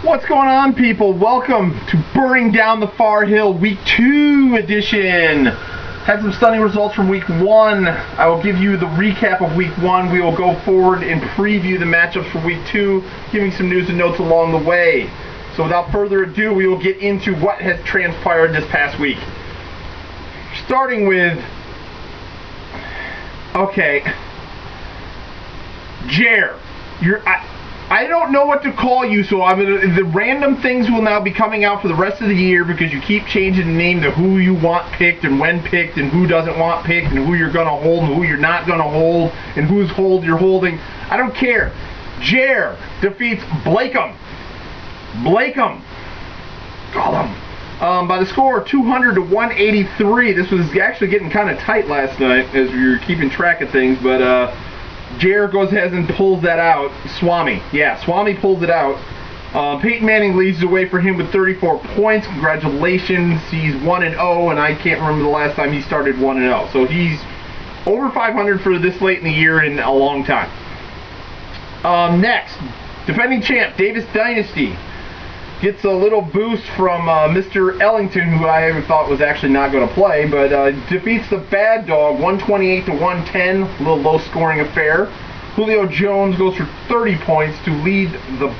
What's going on, people? Welcome to Burning Down the Far Hill Week 2 edition. Had some stunning results from Week 1. I will give you the recap of Week 1. We will go forward and preview the matchups for Week 2, giving some news and notes along the way. So without further ado, we will get into what has transpired this past week. Starting with... Okay. Jer. I don't know what to call you, so the random things will now be coming out for the rest of the year because you keep changing the name to who you want picked and when picked and who doesn't want picked and who you're going to hold and who you're not going to hold and whose hold you're holding. I don't care. Jer defeats Blakem. Call him. By the score of 200 to 183. This was actually getting kind of tight last night as we were keeping track of things, but Jer goes ahead and pulls that out. Swami pulls it out. Peyton Manning leads the way for him with 34 points. Congratulations. He's 1-0, and I can't remember the last time he started 1-0. So he's over 500 for this late in the year in a long time. Next, defending champ Davis Dynasty gets a little boost from Mr. Ellington, who I thought was actually not going to play, but defeats the Bad Dog 128 to 110. A little low-scoring affair. Julio Jones goes for 30 points to lead the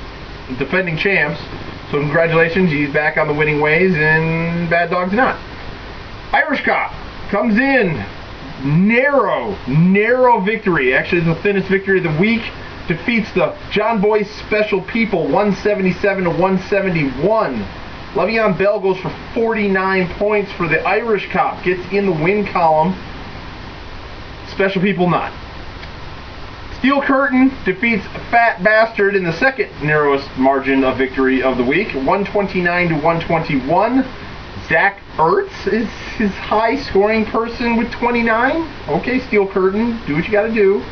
defending champs. So congratulations, he's back on the winning ways, and Bad Dog's not. Irish Cop comes in. Narrow victory. Actually, the thinnest victory of the week. Defeats the John Boy Special People 177 to 171. Le'Veon Bell goes for 49 points for the Irish Cop. Gets in the win column. Special People not. Steel Curtain defeats Fat Bastard in the second narrowest margin of victory of the week. 129 to 121. Zach Ertz is his high scoring person with 29. Okay, Steel Curtain, do what you gotta do.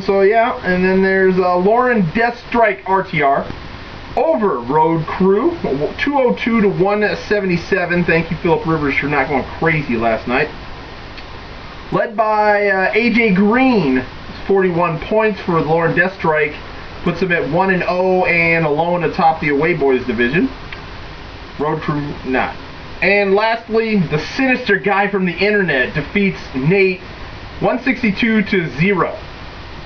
So yeah, and then there's Lauren Deathstrike RTR over Road Crew 202 to 177. Thank you, Philip Rivers, for not going crazy last night. Led by AJ Green, 41 points for Lauren Deathstrike, puts him at 1-0 and alone atop the Away Boys division. Road Crew not. And lastly, the sinister guy from the internet defeats Nate 162 to 0.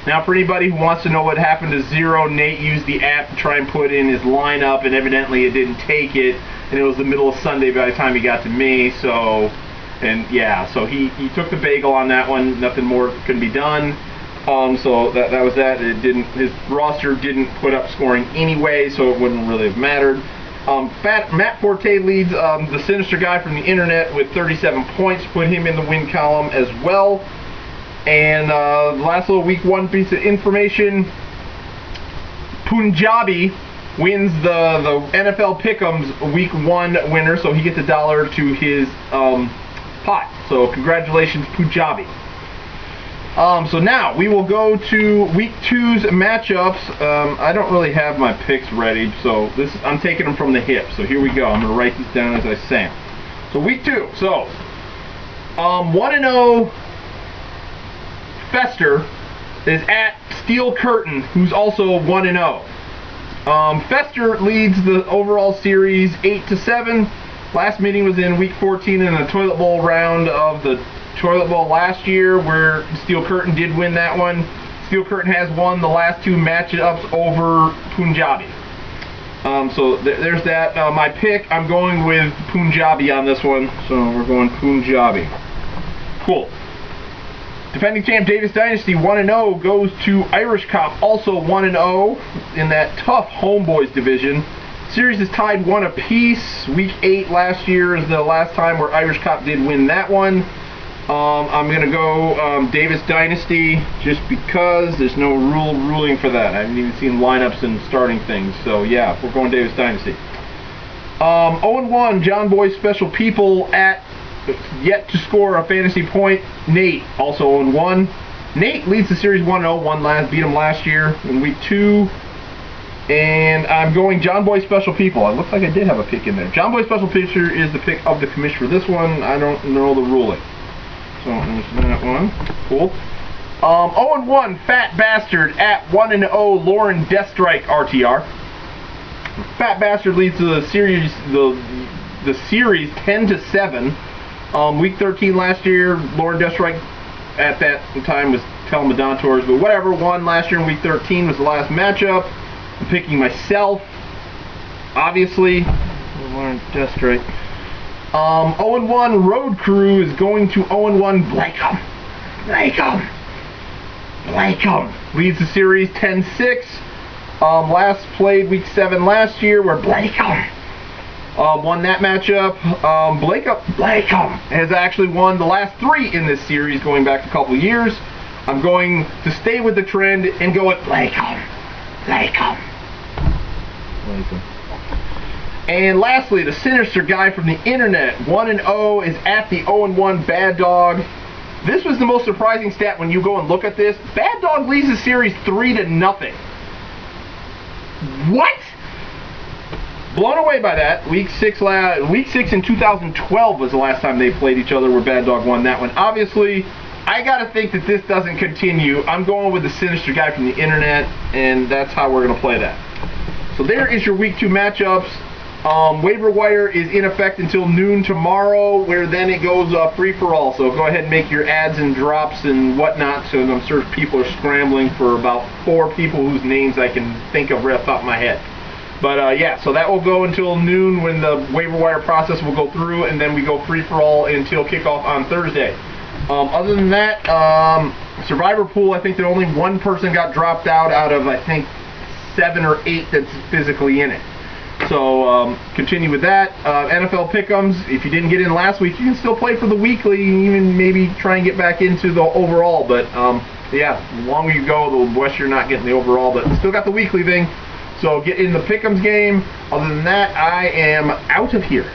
Now, for anybody who wants to know what happened to Zero, Nate used the app to try and put in his lineup, and evidently it didn't take it, and it was the middle of Sunday by the time he got to me, so he took the bagel on that one. Nothing more can be done. So that was that. His roster didn't put up scoring anyway, so it wouldn't really have mattered. Matt Forte leads the sinister guy from the internet with 37 points, put him in the win column as well. And last little Week 1 piece of information, Punjabi wins the NFL Pick'ems Week 1 winner, so he gets $1 to his pot. So congratulations, Punjabi. So now we will go to Week 2's matchups. I don't really have my picks ready, so I'm taking them from the hip. So here we go. I'm going to write these down as I say them. So Week 2. So 1-0. Fester is at Steel Curtain, who's also 1-0. Fester leads the overall series 8-7. Last meeting was in Week 14 in the Toilet Bowl round of the Toilet Bowl last year, where Steel Curtain did win that one. Steel Curtain has won the last 2 matchups over Punjabi. So there's that. My pick, I'm going with Punjabi on this one, so we're going Punjabi. Cool. Defending champ Davis Dynasty 1-0 goes to Irish Cop, also 1-0 in that tough Homeboys division. Series is tied 1 apiece. Week 8 last year is the last time where Irish Cop did win that one. I'm going to go Davis Dynasty just because there's no ruling for that. I haven't even seen lineups and starting things. So yeah, we're going Davis Dynasty. 0-1 John Boy Special People at yet to score a fantasy point. Nate also 0-1. Nate leads the series 1-0. Beat him last year in Week 2. And I'm going John Boy Special People. It looks like I did have a pick in there. John Boy Special Pitcher is the pick of the commission for this one. I don't know the ruling. So there's that one. Cool. 0-1 Fat Bastard at 1-0 Lauren Deathstrike RTR. Fat Bastard leads the series, the series 10-7. Week 13 last year, Lauren Destrike at that time was Telemadontours, but whatever, won last year in week 13 was the last matchup. I'm picking myself, obviously. Lauren Destrike. 0-1 Road Crew is going to 0-1 Blackham. Leads the series 10-6. Last played week 7 last year where Blackham won that matchup. Blackham has actually won the last 3 in this series going back a couple years. I'm going to stay with the trend and go with Blackham. And lastly, the sinister guy from the internet, 1-0, is at the 0-1 Bad Dog. This was the most surprising stat when you go and look at this. Bad Dog leads the series 3-0. What? Blown away by that. Week 6 in 2012 was the last time they played each other where Bad Dog won that one. Obviously, I gotta think that this doesn't continue. I'm going with the sinister guy from the internet, and that's how we're gonna play that. So there is your week 2 matchups. Waiver wire is in effect until noon tomorrow, where then it goes free-for-all. So go ahead and make your adds and drops and whatnot. So I'm sure people are scrambling for about 4 people whose names I can think of right off the top of my head. But yeah, so that will go until noon when the waiver wire process will go through, and then we go free-for-all until kickoff on Thursday. Other than that, Survivor Pool, I think that only 1 person got dropped out of, I think, 7 or 8 that's physically in it. So continue with that. NFL Pick'ems, if you didn't get in last week, you can still play for the weekly and even maybe try and get back into the overall. But yeah, the longer you go, the worse you're not getting the overall. But still got the weekly thing. So get in the Pick'ems game. Other than that, I am out of here.